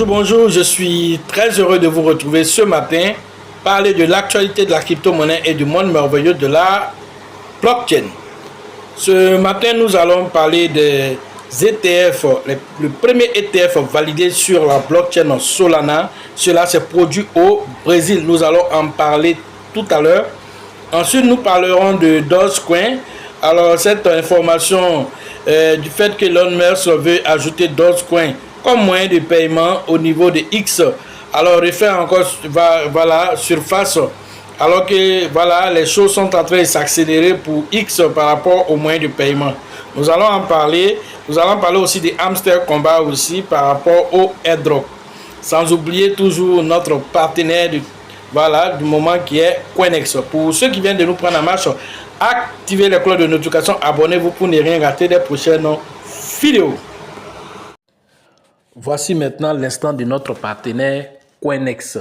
Bonjour, bonjour, je suis très heureux de vous retrouver ce matin, parler de l'actualité de la crypto-monnaie et du monde merveilleux de la blockchain. Ce matin, nous allons parler des ETF, le premier ETF validé sur la blockchain Solana. Cela s'est produit au Brésil, nous allons en parler tout à l'heure. Ensuite, nous parlerons de Dogecoin. Alors, cette information du fait que Elon Musk veut ajouter Dogecoin comme moyen de paiement au niveau de X. Alors, refait encore surface. Alors que voilà, les choses sont en train de s'accélérer pour X par rapport aux moyens de paiement. Nous allons en parler. Nous allons parler aussi des hamster combat aussi par rapport au airdrop. Sans oublier toujours notre partenaire du moment qui est Coinex. Pour ceux qui viennent de nous prendre en marche, activez les cloches de notification, abonnez-vous pour ne rien rater des prochaines vidéos. Voici maintenant l'instant de notre partenaire Coinex.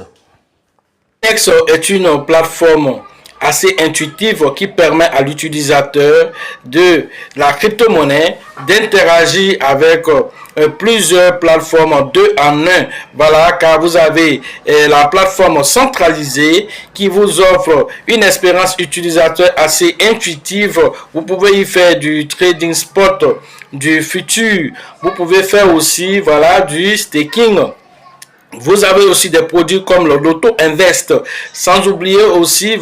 Coinex est une plateforme assez intuitive qui permet à l'utilisateur de la crypto-monnaie d'interagir avec plusieurs plateformes 2 en 1. Voilà, car vous avez la plateforme centralisée qui vous offre une expérience utilisateur assez intuitive. Vous pouvez y faire du trading spot, du futur. Vous pouvez faire aussi du staking. Vous avez aussi des produits comme le Loto Invest. Sans oublier aussi,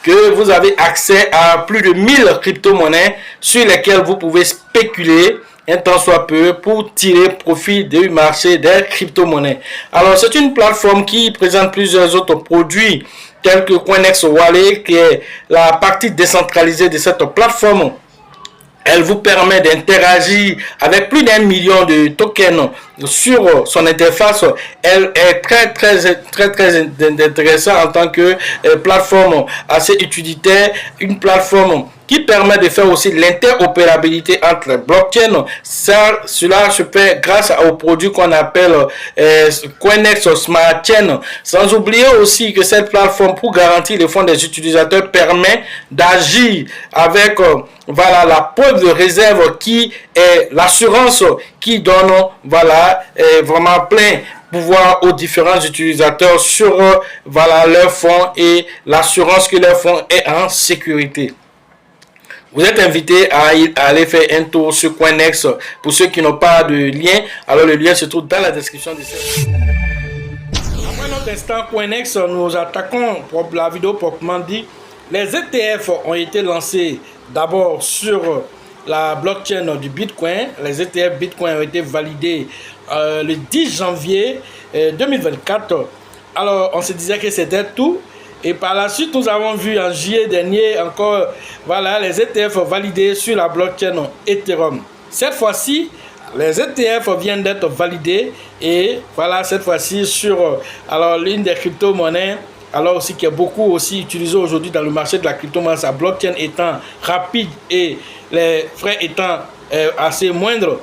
que vous avez accès à plus de 1000 crypto-monnaies sur lesquelles vous pouvez spéculer un temps soit peu pour tirer profit du marché des crypto-monnaies. Alors, c'est une plateforme qui présente plusieurs autres produits tels que Coinex Wallet, qui est la partie décentralisée de cette plateforme. Elle vous permet d'interagir avec plus d'1 million de tokens sur son interface. Elle est très intéressante en tant que plateforme assez utilitaire, une plateforme qui permet de faire aussi l'interopérabilité entre les blockchains. Cela se fait grâce aux produits qu'on appelle Coinex Smart Chain. Sans oublier aussi que cette plateforme, pour garantir les fonds des utilisateurs, permet d'agir avec la preuve de réserve qui est l'assurance qui donne vraiment plein pouvoir aux différents utilisateurs sur leurs fonds et l'assurance que leur fonds est en sécurité. Vous êtes invité à aller faire un tour sur Coinex. Pour ceux qui n'ont pas de lien, alors le lien se trouve dans la description de cette vidéo. Après notre instant Coinex, nous attaquons pour la vidéo proprement dit. Les ETF ont été lancés d'abord sur la blockchain du Bitcoin. Les ETF Bitcoin ont été validés le 10 janvier 2024. Alors, on se disait que c'était tout. Et par la suite, nous avons vu en juillet dernier encore les ETF validés sur la blockchain Ethereum. Cette fois-ci, les ETF viennent d'être validés et cette fois-ci sur l'une des crypto-monnaies aussi qui est beaucoup aussi utilisée aujourd'hui dans le marché de la crypto-monnaie, sa blockchain étant rapide et les frais étant assez moindres.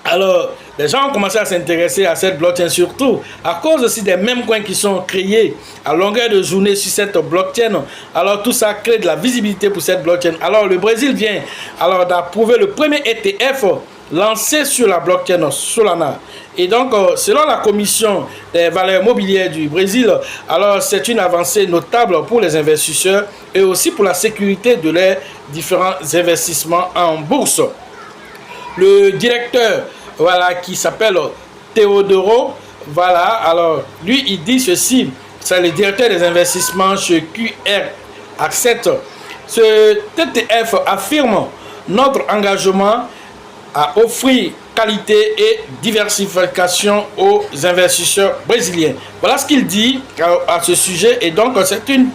Alors, les gens ont commencé à s'intéresser à cette blockchain, surtout à cause aussi des mêmes coins qui sont créés à longueur de journée sur cette blockchain. Alors, tout ça crée de la visibilité pour cette blockchain. Alors, le Brésil vient d'approuver le premier ETF lancé sur la blockchain Solana. Et donc, selon la commission des valeurs mobilières du Brésil, alors c'est une avancée notable pour les investisseurs et aussi pour la sécurité de leurs différents investissements en bourse. Le directeur qui s'appelle Teodoro, alors lui il dit ceci, c'est le directeur des investissements chez QR Asset. Ce TTF affirme notre engagement à offrir qualité et diversification aux investisseurs brésiliens. Voilà ce qu'il dit à ce sujet. Et donc c'est une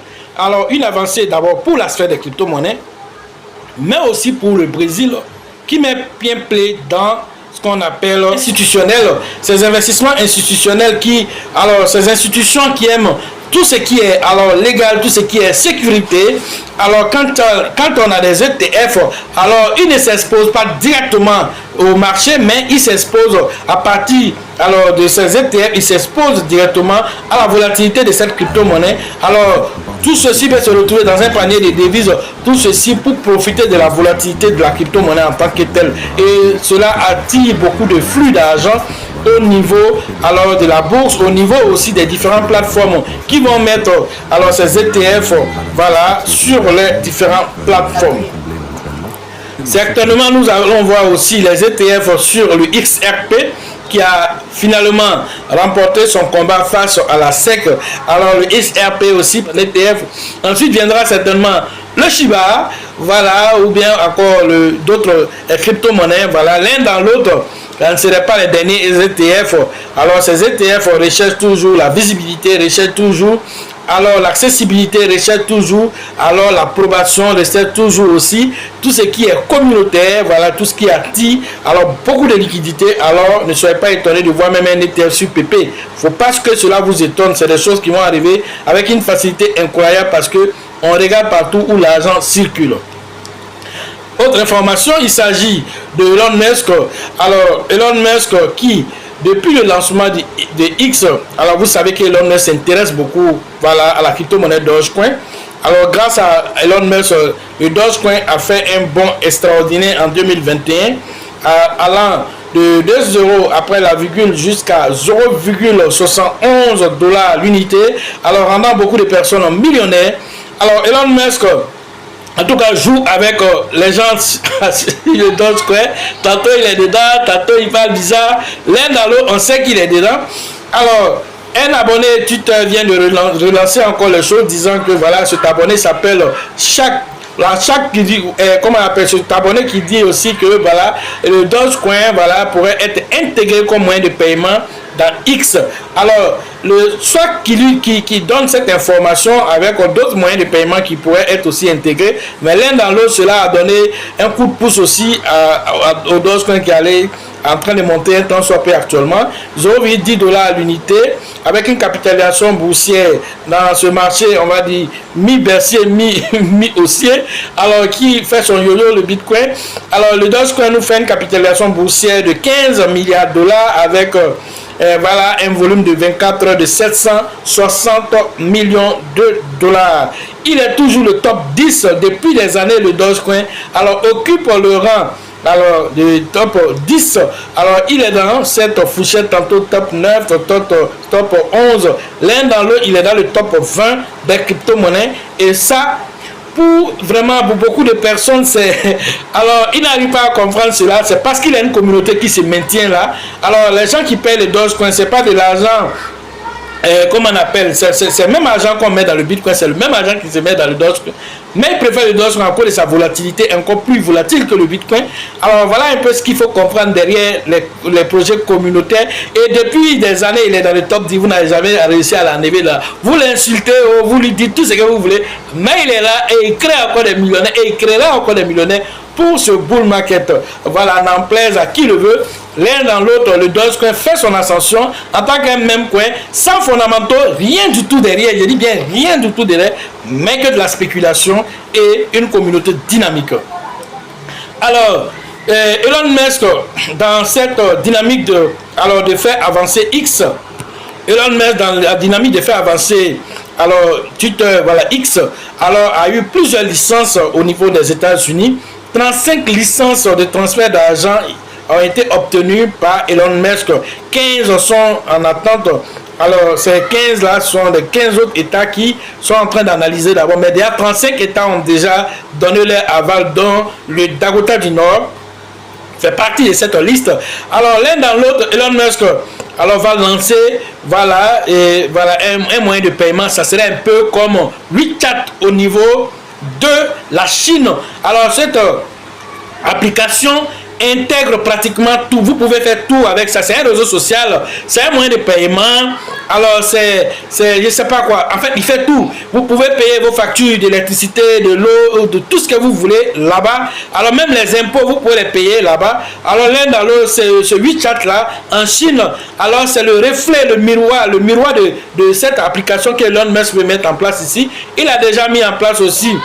avancée d'abord pour la sphère des crypto-monnaies, mais aussi pour le Brésil qui met bien play dans ce qu'on appelle institutionnel, ces investissements institutionnels ces institutions qui aiment tout ce qui est légal, tout ce qui est sécurité. Alors quand on a des ETF, alors ils ne s'exposent pas directement au marché, mais ils s'exposent à partir de ces ETF, ils s'exposent directement à la volatilité de cette crypto-monnaie. Alors tout ceci peut se retrouver dans un panier de devises, tout ceci pour profiter de la volatilité de la crypto-monnaie en tant que telle. Et cela attire beaucoup de flux d'argent au niveau alors de la bourse, au niveau aussi des différentes plateformes qui vont mettre alors ces ETF voilà sur les différentes plateformes. Certainement, nous allons voir aussi les ETF sur le XRP qui a finalement remporté son combat face à la SEC. Alors le XRP aussi, l'ETF. Ensuite viendra certainement le Shiba, voilà, ou bien encore d'autres crypto-monnaies, voilà, l'un dans l'autre. Ce ne seraient pas les derniers ETF. Alors ces ETF recherchent toujours la visibilité, recherchent toujours alors l'accessibilité, recherche toujours alors l'approbation, recherche toujours aussi tout ce qui est communautaire, voilà, tout ce qui attire alors beaucoup de liquidités. Alors ne soyez pas étonnés de voir même un ETF sur PP. Il ne faut pas que cela vous étonne, c'est des choses qui vont arriver avec une facilité incroyable parce que on regarde partout où l'argent circule. Autre information, il s'agit de Elon Musk. Alors Elon Musk qui depuis le lancement de X, alors vous savez qu'Elon Musk s'intéresse beaucoup voilà, à la crypto-monnaie Dogecoin. Alors grâce à Elon Musk, le Dogecoin a fait un bond extraordinaire en 2021, allant de 2 € après la virgule jusqu'à 0,71 $ l'unité, alors rendant beaucoup de personnes millionnaires. Alors Elon Musk en tout cas joue avec les gens le Dogecoin. Tantôt il est dedans, tantôt il parle bizarre, l'un dans l'autre on sait qu'il est dedans. Alors un abonné Twitter vient de relancer encore les choses, disant que voilà, cet abonné s'appelle chaque qui dit comment on appelle cet abonné qui dit aussi que voilà, le Dogecoin voilà pourrait être intégré comme moyen de paiement dans X. Alors soit qui donne cette information avec d'autres moyens de paiement qui pourraient être aussi intégrés, mais l'un dans l'autre, cela a donné un coup de pouce aussi au Dogecoin qui allait en train de monter un temps soit peu actuellement, 0,10 $ à l'unité, avec une capitalisation boursière dans ce marché, on va dire mi-baissier, mi-haussier, alors qui fait son yo-yo le Bitcoin. Alors le Dogecoin nous fait une capitalisation boursière de 15 milliards $ avec voilà un volume de 24 heures de 760 millions de dollars. Il est toujours le top 10 depuis des années, le Dogecoin. Alors occupe le rang alors de top 10. Alors il est dans cette fourchette, tantôt top 9, top 11. L'un dans l'autre, il est dans le top 20 des crypto-monnaies. Et ça, pour beaucoup de personnes, c'est alors ils n'arrivent pas à comprendre cela. C'est parce qu'il y a une communauté qui se maintient là. Alors les gens qui payent le Dogecoin, c'est pas de l'argent comment on appelle, c'est le même argent qu'on met dans le Bitcoin, c'est le même argent qui se met dans le Dogecoin, mais ils préfèrent le Dogecoin encore de sa volatilité, encore plus volatile que le Bitcoin. Alors voilà un peu ce qu'il faut comprendre derrière les projets communautaires. Et depuis des années, il est dans le top 10, vous n'avez jamais réussi à l'enlever là. Vous l'insultez, vous lui dites tout ce que vous voulez, mais il est là et il crée encore des millionnaires et il créera encore des millionnaires pour ce bull market. Voilà, n'en plaise à qui le veut. L'un dans l'autre, le Dogecoin fait son ascension en tant qu'un même coin, sans fondamentaux, rien du tout derrière, je dis bien rien du tout derrière, mais que de la spéculation et une communauté dynamique. Alors, Elon Musk, dans cette dynamique de faire avancer X, Elon Musk dans la dynamique de faire avancer alors Twitter, voilà X, alors a eu plusieurs licences au niveau des États-Unis. 35 licences de transfert d'argent ont été obtenues par Elon Musk. 15 sont en attente. Alors, ces 15 là sont les 15 autres États qui sont en train d'analyser d'abord. Mais déjà 35 États ont déjà donné leur aval, dont le Dakota du Nord fait partie de cette liste. Alors, l'un dans l'autre, Elon Musk va lancer un moyen de paiement. Ça serait un peu comme WeChat au niveau de la Chine. Alors cette application intègre pratiquement tout. Vous pouvez faire tout avec ça. C'est un réseau social, c'est un moyen de paiement. Alors c'est je sais pas quoi. En fait, il fait tout. Vous pouvez payer vos factures d'électricité, de l'eau, de tout ce que vous voulez là-bas. Alors même les impôts, vous pouvez les payer là-bas. Alors l'un dans l'autre, ce WeChat là en Chine. Alors c'est le reflet, le miroir de cette application que Elon Musk veut mettre en place ici. Il a déjà mis en place aussi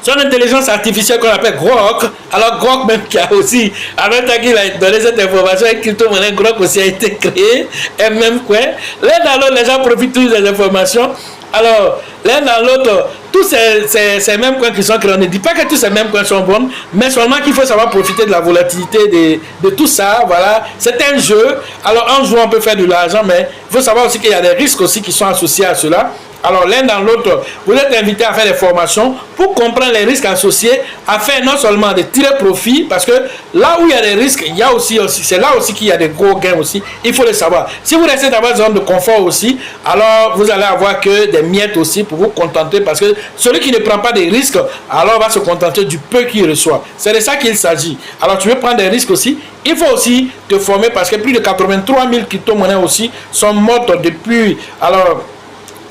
son intelligence artificielle qu'on appelle Grok. Alors Grok même qui a aussi, en même temps qu'il a donné cette information, avec crypto-monnaie, Grok aussi a été créé, et même quoi. Là dans l'autre, les gens profitent tous des informations. Alors l'un dans l'autre, tous ces mêmes coins qui sont créés, on ne dit pas que tous ces mêmes coins sont bons, mais seulement qu'il faut savoir profiter de la volatilité de tout ça. Voilà, c'est un jeu. Alors en jouant, on peut faire de l'argent, mais il faut savoir aussi qu'il y a des risques aussi qui sont associés à cela. Alors l'un dans l'autre, vous êtes invité à faire des formations pour comprendre les risques associés, afin non seulement de tirer profit, parce que là où il y a des risques, il y a aussi c'est là aussi qu'il y a des gros gains aussi. Il faut le savoir. Si vous restez dans votre zone de confort aussi, alors vous allez avoir que des miettes aussi pour vous contenter, parce que celui qui ne prend pas des risques, alors va se contenter du peu qu'il reçoit. C'est de ça qu'il s'agit. Alors tu veux prendre des risques aussi, il faut aussi te former, parce que plus de 83 000 crypto-monnaies aussi sont mortes depuis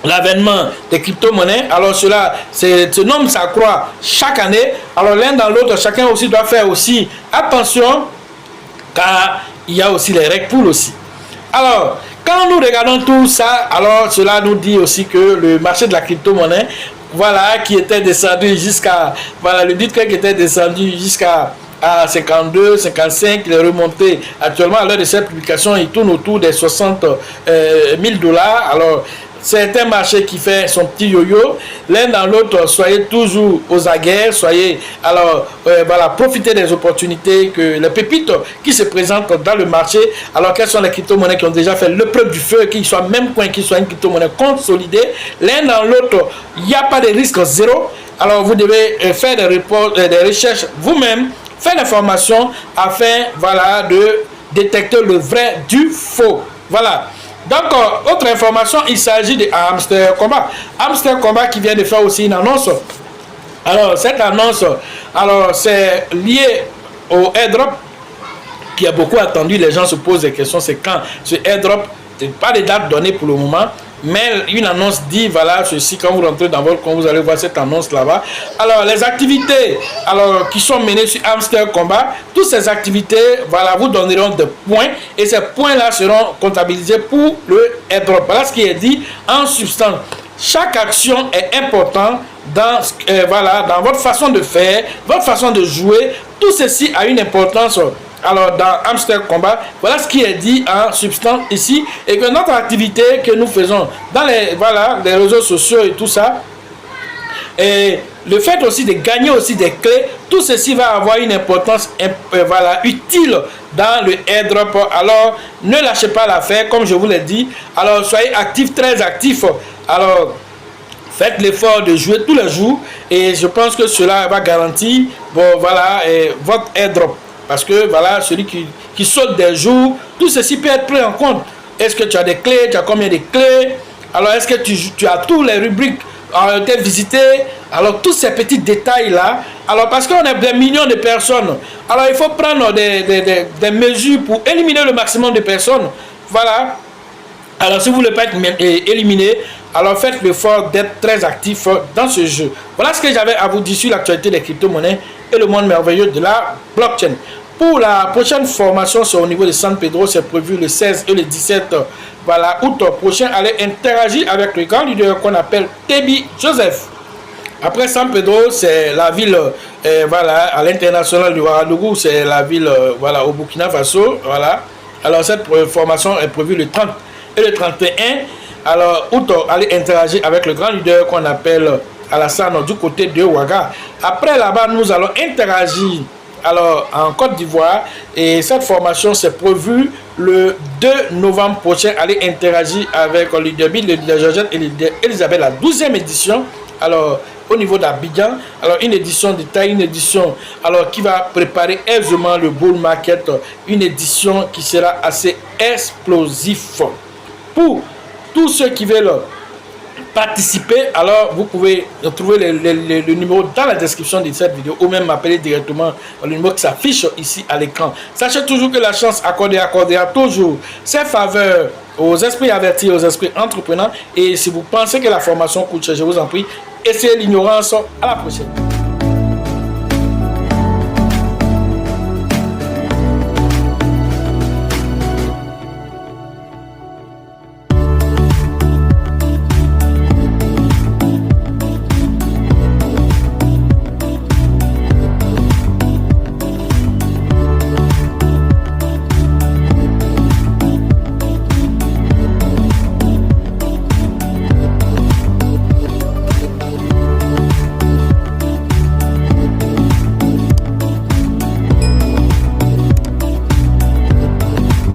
l'avènement des crypto-monnaies. Alors cela, ce nombre s'accroît chaque année. Alors l'un dans l'autre, chacun aussi doit faire aussi attention, car il y a aussi les règles pour aussi. Alors, quand nous regardons tout ça, alors cela nous dit aussi que le marché de la crypto-monnaie, voilà, qui était descendu jusqu'à, voilà, le Bitcoin qui était descendu jusqu'à 52, 55, il est remonté actuellement à l'heure de cette publication, il tourne autour des 60 000 $. Alors, c'est un marché qui fait son petit yo-yo. L'un dans l'autre, soyez toujours aux aguets, soyez, alors, voilà, profitez des opportunités, que les pépites qui se présentent dans le marché. Alors, quelles sont les crypto-monnaies qui ont déjà fait le preuve du feu, qu'ils soient même coin, qu'ils soient une crypto-monnaie consolidée. L'un dans l'autre, il n'y a pas de risque zéro. Alors, vous devez faire des recherches vous-même, faire des formations afin, voilà, de détecter le vrai du faux. Voilà. Donc, autre information, il s'agit de Hamster Combat. Hamster Combat qui vient de faire aussi une annonce. Alors, cette annonce, alors c'est lié au airdrop qui a beaucoup attendu. Les gens se posent des questions, c'est quand ce airdrop, pas de date donnée pour le moment, mais une annonce dit, voilà, ceci, quand vous rentrez dans votre compte, vous allez voir cette annonce là-bas. Alors, les activités alors, qui sont menées sur Hamster Combat, toutes ces activités, voilà, vous donneront des points, et ces points-là seront comptabilisés pour le airdrop. Voilà ce qui est dit en substance. Chaque action est importante dans, voilà, dans votre façon de faire, votre façon de jouer. Tout ceci a une importance. Alors, dans Hamster Combat, voilà ce qui est dit en substance ici, et que notre activité que nous faisons dans les réseaux sociaux et tout ça, et le fait aussi de gagner aussi des clés, tout ceci va avoir une importance voilà, utile dans le airdrop. Alors, ne lâchez pas l'affaire, comme je vous l'ai dit. Alors, soyez actifs, très actifs. Alors, faites l'effort de jouer tous les jours, et je pense que cela va garantir, bon, voilà, votre airdrop. Parce que voilà, celui qui saute des jours, tout ceci peut être pris en compte. Est-ce que tu as des clés? Tu as combien de clés? Alors, est-ce que tu as tous les rubriques été visitées? Alors, tous ces petits détails-là. Alors, parce qu'on a des millions de personnes. Alors, il faut prendre des mesures pour éliminer le maximum de personnes. Voilà. Alors, si vous ne voulez pas être éliminé, alors faites l'effort d'être très actif dans ce jeu. Voilà ce que j'avais à vous dire sur l'actualité des crypto-monnaies et le monde merveilleux de la blockchain. Pour la prochaine formation, c'est au niveau de San Pedro, c'est prévu le 16 et le 17 voilà, août prochain. Allez interagir avec le grand leader qu'on appelle Tebi Joseph. Après San Pedro, c'est la ville voilà, à l'international du Ouagadougou, c'est la ville voilà, au Burkina Faso. Voilà. Alors cette formation est prévue le 30 et le 31. Alors, août, allez interagir avec le grand leader qu'on appelle Alassane du côté de Ouaga. Après là-bas, nous allons interagir alors en Côte d'Ivoire, et cette formation c'est prévu le 2 novembre prochain. Allez interagir avec le leader Bill, le leader Georgette et le leader Elisabeth, la 12e édition. Alors au niveau d'Abidjan, alors une édition de taille, une édition alors qui va préparer aisément le bull market, une édition qui sera assez explosif. Pour tous ceux qui veulent participer, alors vous pouvez trouver le numéro dans la description de cette vidéo, ou même m'appeler directement au numéro qui s'affiche ici à l'écran. Sachez toujours que la chance accordera toujours ses faveurs aux esprits avertis, aux esprits entrepreneurs. Et si vous pensez que la formation coûte cher, je vous en prie, essayez l'ignorance. À la prochaine.